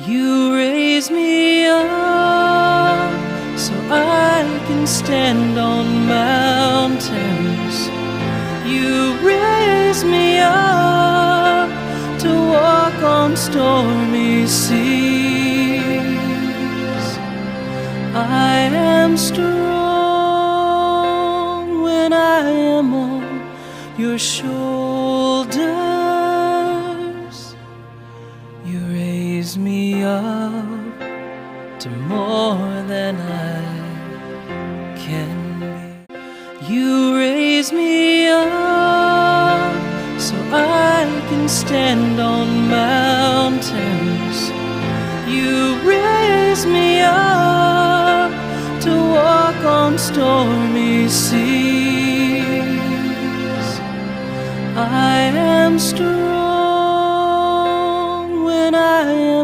You raise me up so I can stand on mountains. You raise me up to walk on stormy seas. I am strong when I am on your shoulders. You raise me up to more than I can be. You raise me up so I can stand on mountains. You raise me up to walk on stormy seas. I am strong